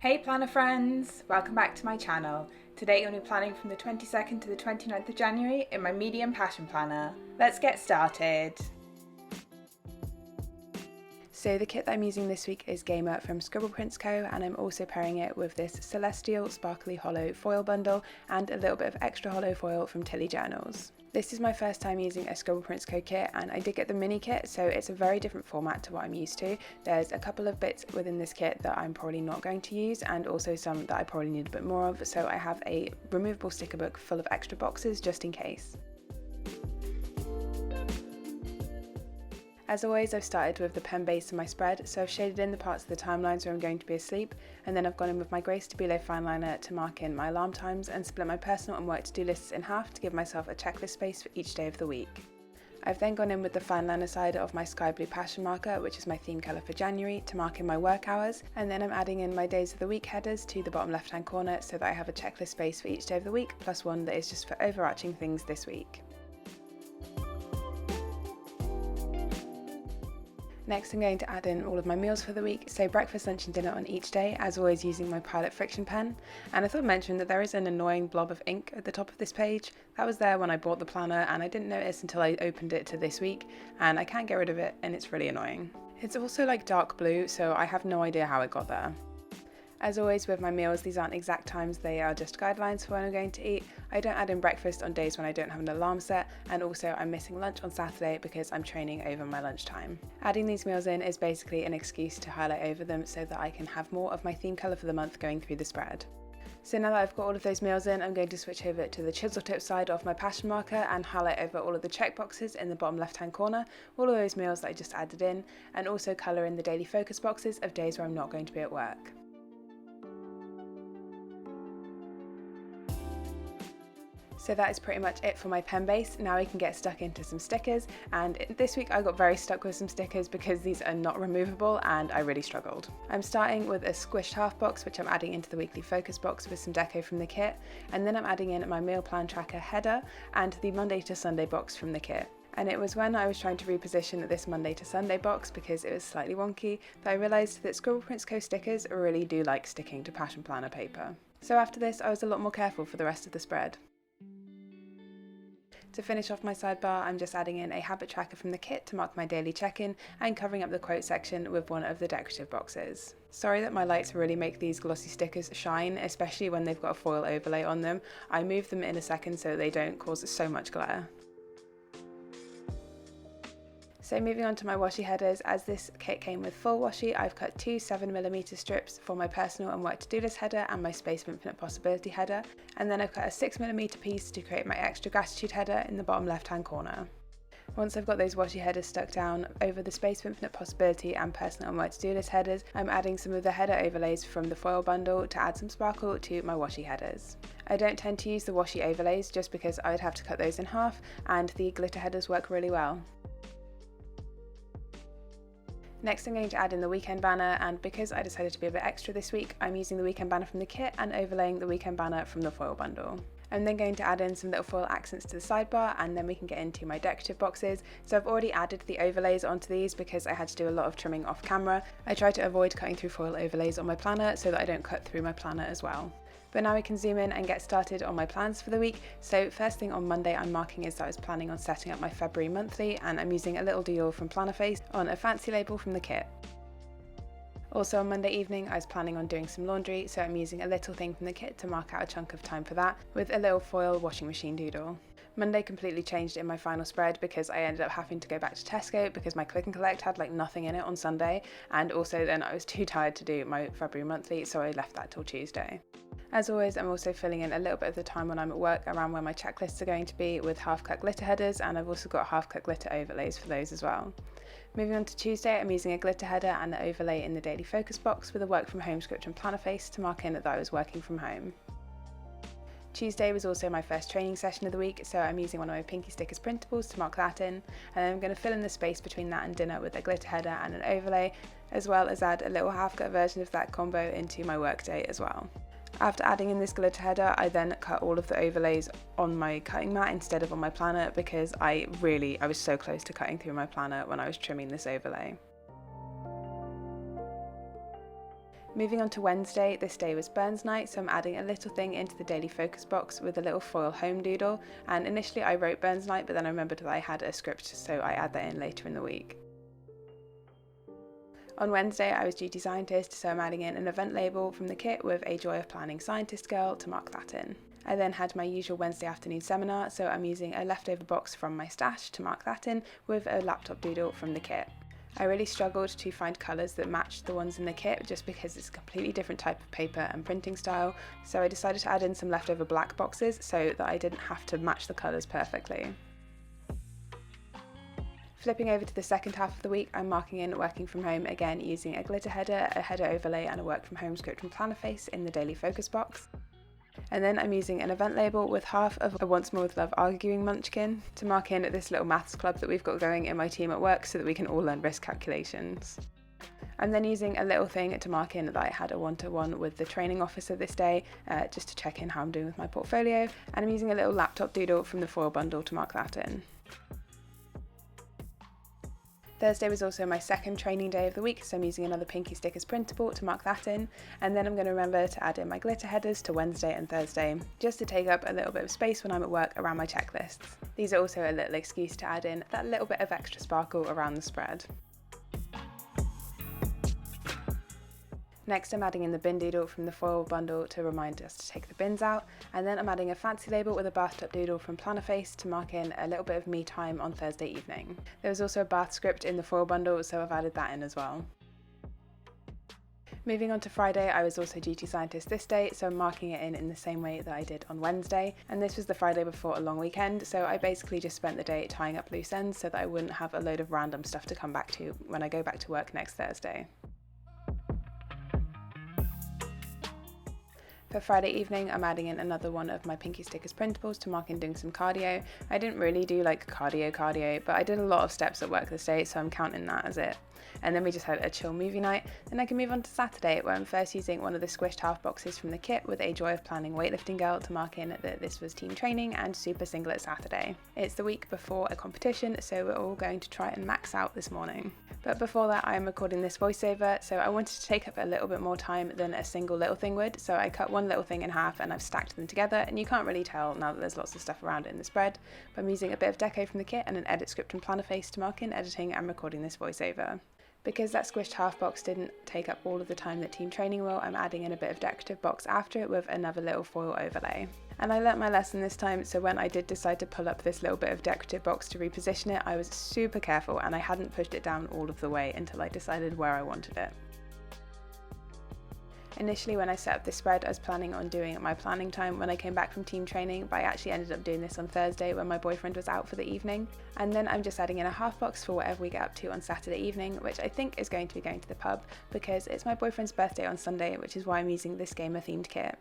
Hey planner friends! Welcome back to my channel. Today I'm going to be planning from the 22nd to the 29th of January in my medium passion planner. Let's get started! So the kit that I'm using this week is Gamer from Scribble Prints Co, and I'm also pairing it with this Celestial Sparkly Hollow foil bundle and a little bit of extra hollow foil from Tilly Journals. This is my first time using a Scribble Prints Co kit, and I did get the mini kit, so it's a very different format to what I'm used to. There's a couple of bits within this kit that I'm probably not going to use, and also some that I probably need a bit more of, so I have a removable sticker book full of extra boxes just in case. As always, I've started with the pen base of my spread, so I've shaded in the parts of the timelines where I'm going to be asleep, and then I've gone in with my Grey Stabilo fine liner to mark in my alarm times and split my personal and work to-do lists in half to give myself a checklist space for each day of the week. I've then gone in with the fine liner side of my Sky Blue Passion marker, which is my theme colour for January, to mark in my work hours, and then I'm adding in my days of the week headers to the bottom left hand corner so that I have a checklist space for each day of the week, plus one that is just for overarching things this week. Next I'm going to add in all of my meals for the week, so breakfast, lunch and dinner on each day, as always using my Pilot Friction pen. And I thought I'd mention that there is an annoying blob of ink at the top of this page. That was there when I bought the planner and I didn't notice until I opened it to this week, and I can't get rid of it and it's really annoying. It's also like dark blue, so I have no idea how it got there. As always with my meals, these aren't exact times, they are just guidelines for when I'm going to eat. I don't add in breakfast on days when I don't have an alarm set, and also I'm missing lunch on Saturday because I'm training over my lunchtime. Adding these meals in is basically an excuse to highlight over them so that I can have more of my theme colour for the month going through the spread. So now that I've got all of those meals in, I'm going to switch over to the chisel tip side of my passion marker and highlight over all of the checkboxes in the bottom left hand corner, all of those meals that I just added in, and also colour in the daily focus boxes of days where I'm not going to be at work. So that is pretty much it for my pen base. Now we can get stuck into some stickers, and this week I got very stuck with some stickers because these are not removable and I really struggled. I'm starting with a squished half box which I'm adding into the weekly focus box with some deco from the kit, and then I'm adding in my meal plan tracker header and the Monday to Sunday box from the kit. And it was when I was trying to reposition this Monday to Sunday box because it was slightly wonky that I realised that Scribble Prints Co stickers really do like sticking to passion planner paper. So after this I was a lot more careful for the rest of the spread. To finish off my sidebar, I'm just adding in a habit tracker from the kit to mark my daily check-in and covering up the quote section with one of the decorative boxes. Sorry that my lights really make these glossy stickers shine, especially when they've got a foil overlay on them. I move them in a second so they don't cause so much glare. So moving on to my washi headers, as this kit came with full washi, I've cut two 7mm strips for my personal and work to-do list header and my Space of Infinite Possibility header, and then I've cut a 6mm piece to create my extra gratitude header in the bottom left hand corner. Once I've got those washi headers stuck down over the Space of Infinite Possibility and personal and work to-do list headers, I'm adding some of the header overlays from the foil bundle to add some sparkle to my washi headers. I don't tend to use the washi overlays just because I would have to cut those in half, and the glitter headers work really well. Next I'm going to add in the weekend banner, and because I decided to be a bit extra this week, I'm using the weekend banner from the kit and overlaying the weekend banner from the foil bundle. I'm then going to add in some little foil accents to the sidebar, and then we can get into my decorative boxes. So I've already added the overlays onto these because I had to do a lot of trimming off camera. I try to avoid cutting through foil overlays on my planner so that I don't cut through my planner as well. But now we can zoom in and get started on my plans for the week. So first thing on Monday I'm marking is that I was planning on setting up my February monthly, and I'm using a little deal from Plannerface on a fancy label from the kit. Also on Monday evening I was planning on doing some laundry, so I'm using a little thing from the kit to mark out a chunk of time for that with a little foil washing machine doodle. Monday completely changed in my final spread because I ended up having to go back to Tesco because my click and collect had like nothing in it on Sunday, and also then I was too tired to do my February monthly, so I left that till Tuesday. As always, I'm also filling in a little bit of the time when I'm at work around where my checklists are going to be with half-cut glitter headers, and I've also got half-cut glitter overlays for those as well. Moving on to Tuesday, I'm using a glitter header and the overlay in the daily focus box with a work from home script and Plannerface to mark in that I was working from home. Tuesday was also my first training session of the week, so I'm using one of my Pinky Stickers printables to mark that in, and I'm going to fill in the space between that and dinner with a glitter header and an overlay, as well as add a little half-cut version of that combo into my workday as well. After adding in this glitter header, I then cut all of the overlays on my cutting mat instead of on my planner because I was so close to cutting through my planner when I was trimming this overlay. Moving on to Wednesday, this day was Burns night, so I'm adding a little thing into the daily focus box with a little foil home doodle, and initially I wrote Burns night, but then I remembered that I had a script, so I add that in later in the week. On Wednesday I was duty scientist, so I'm adding in an event label from the kit with a Joy of Planning Scientist Girl to mark that in. I then had my usual Wednesday afternoon seminar, so I'm using a leftover box from my stash to mark that in with a laptop doodle from the kit. I really struggled to find colours that matched the ones in the kit just because it's a completely different type of paper and printing style, so I decided to add in some leftover black boxes so that I didn't have to match the colours perfectly. Flipping over to the second half of the week, I'm marking in working from home again using a glitter header, a header overlay and a work from home script and planner face in the daily focus box. And then I'm using an event label with half of a Once More With Love arguing munchkin to mark in this little maths club that we've got going in my team at work so that we can all learn risk calculations. I'm then using a little thing to mark in that I had a one-to-one with the training officer this day, just to check in how I'm doing with my portfolio, and I'm using a little laptop doodle from the foil bundle to mark that in. Thursday was also my second training day of the week, so I'm using another Pinky Stickers printable to mark that in, and then I'm going to remember to add in my glitter headers to Wednesday and Thursday, just to take up a little bit of space when I'm at work around my checklists. These are also a little excuse to add in that little bit of extra sparkle around the spread. Next I'm adding in the bin doodle from the foil bundle to remind us to take the bins out, and then I'm adding a fancy label with a bathtub doodle from Planner Face to mark in a little bit of me time on Thursday evening. There was also a bath script in the foil bundle, so I've added that in as well. Moving on to Friday, I was also duty scientist this day, so I'm marking it in the same way that I did on Wednesday, and this was the Friday before a long weekend, so I basically just spent the day tying up loose ends so that I wouldn't have a load of random stuff to come back to when I go back to work next Thursday. For Friday evening, I'm adding in another one of my Pinky Stickers printables to mark in doing some cardio. I didn't really do like cardio, but I did a lot of steps at work this day, so I'm counting that as it. And then we just had a chill movie night. Then I can move on to Saturday, where I'm first using one of the squished half boxes from the kit with a Joy of Planning Weightlifting Girl to mark in that this was team training and super singlet Saturday. It's the week before a competition, so we're all going to try and max out this morning. But before that, I'm recording this voiceover, so I wanted to take up a little bit more time than a single little thing would, so I cut one little thing in half and I've stacked them together, and you can't really tell now that there's lots of stuff around it in the spread, but I'm using a bit of deco from the kit and an edit script and planner face to mark in editing and recording this voiceover. Because that squished half box didn't take up all of the time that team training will, I'm adding in a bit of decorative box after it with another little foil overlay. And I learnt my lesson this time, so when I did decide to pull up this little bit of decorative box to reposition it, I was super careful and I hadn't pushed it down all of the way until I decided where I wanted it. Initially when I set up this spread, I was planning on doing my planning time when I came back from team training, but I actually ended up doing this on Thursday when my boyfriend was out for the evening. And then I'm just adding in a half box for whatever we get up to on Saturday evening, which I think is going to be going to the pub because it's my boyfriend's birthday on Sunday, which is why I'm using this gamer themed kit.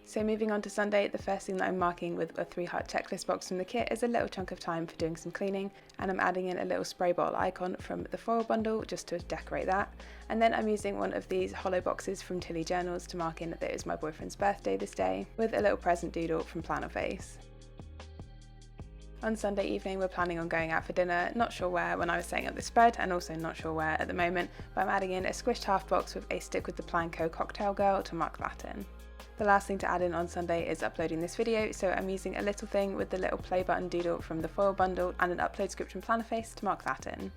So moving on to Sunday, the first thing that I'm marking with a 3-heart checklist box from the kit is a little chunk of time for doing some cleaning, and I'm adding in a little spray bottle icon from the foil bundle just to decorate that. And then I'm using one of these hollow boxes from Tilly Journals to mark in that it was my boyfriend's birthday this day, with a little present doodle from Planner Face. On Sunday evening, we're planning on going out for dinner, not sure where when I was setting up the spread, and also not sure where at the moment, but I'm adding in a squished half box with a Stick with the Plan Co cocktail girl to mark that in. The last thing to add in on Sunday is uploading this video, so I'm using a little thing with the little play button doodle from the foil bundle and an upload script and planner face to mark that in.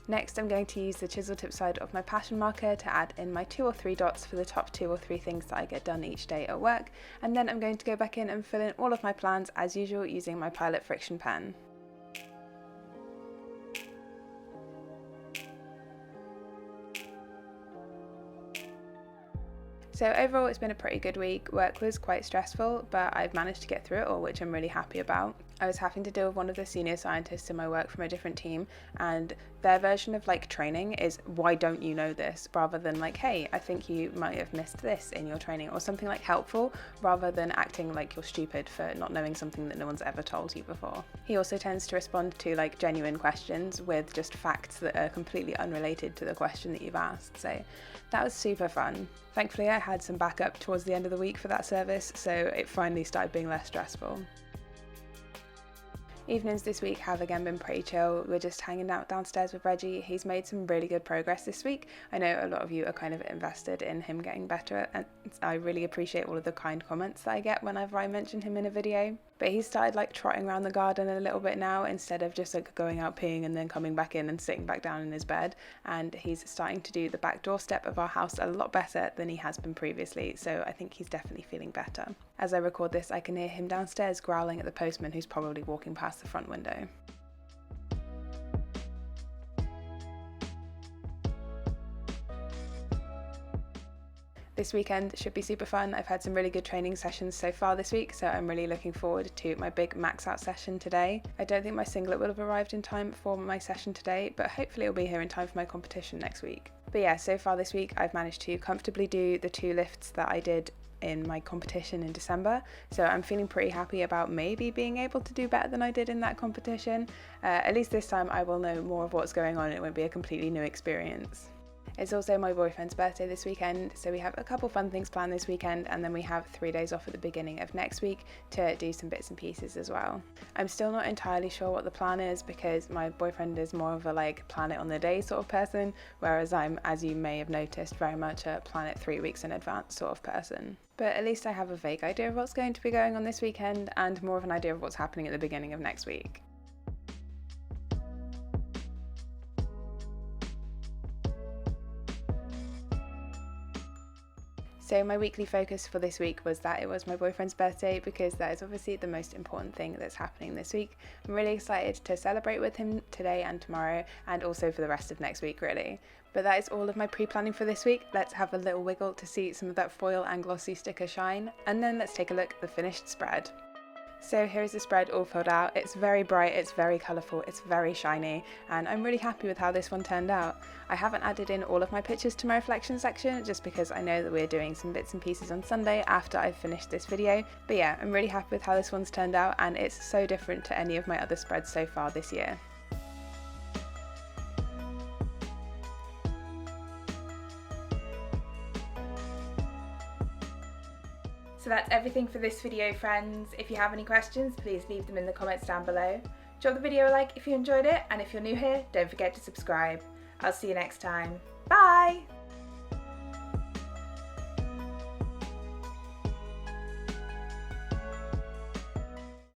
Next, I'm going to use the chisel tip side of my passion marker to add in my 2 or 3 dots for the top 2 or 3 things that I get done each day at work, and then I'm going to go back in and fill in all of my plans as usual using my Pilot Friction pen. So overall it's been a pretty good week. Work was quite stressful, but I've managed to get through it all, which I'm really happy about. I was having to deal with one of the senior scientists in my work from a different team, and their version of like training is, why don't you know this, rather than like, hey, I think you might have missed this in your training, or something like helpful, rather than acting like you're stupid for not knowing something that no one's ever told you before. He also tends to respond to like genuine questions with just facts that are completely unrelated to the question that you've asked, so that was super fun. Thankfully I had some backup towards the end of the week for that service, so it finally started being less stressful. Evenings this week have again been pretty chill. We're just hanging out downstairs with Reggie. He's made some really good progress this week. I know a lot of you are kind of invested in him getting better, and I really appreciate all of the kind comments that I get whenever I mention him in a video. But he's started like trotting around the garden a little bit now, instead of just like going out peeing and then coming back in and sitting back down in his bed. And he's starting to do the back doorstep of our house a lot better than he has been previously, so I think he's definitely feeling better. As I record this, I can hear him downstairs growling at the postman who's probably walking past the front window. This weekend should be super fun. I've had some really good training sessions so far this week, so I'm really looking forward to my big max out session today. I don't think my singlet will have arrived in time for my session today, but hopefully it'll be here in time for my competition next week. But yeah, so far this week I've managed to comfortably do the 2 lifts that I did in my competition in December, so I'm feeling pretty happy about maybe being able to do better than I did in that competition. At least this time I will know more of what's going on. It won't be a completely new experience. It's also my boyfriend's birthday this weekend, so we have a couple fun things planned this weekend, and then we have 3 days off at the beginning of next week to do some bits and pieces as well. I'm still not entirely sure what the plan is, because my boyfriend is more of a like plan it on the day sort of person, whereas I'm, as you may have noticed, very much a plan it 3 weeks in advance sort of person. But at least I have a vague idea of what's going to be going on this weekend, and more of an idea of what's happening at the beginning of next week. So my weekly focus for this week was that it was my boyfriend's birthday, because that is obviously the most important thing that's happening this week. I'm really excited to celebrate with him today and tomorrow, and also for the rest of next week really. But that is all of my pre-planning for this week. Let's have a little wiggle to see some of that foil and glossy sticker shine, and then let's take a look at the finished spread. So here is the spread all filled out. It's very bright, it's very colourful, it's very shiny, and I'm really happy with how this one turned out. I haven't added in all of my pictures to my reflection section, just because I know that we're doing some bits and pieces on Sunday after I've finished this video. But yeah, I'm really happy with how this one's turned out, and it's so different to any of my other spreads so far this year. So that's everything for this video, friends. If you have any questions, please leave them in the comments down below. Drop the video a like if you enjoyed it, and if you're new here, don't forget to subscribe. I'll see you next time. Bye!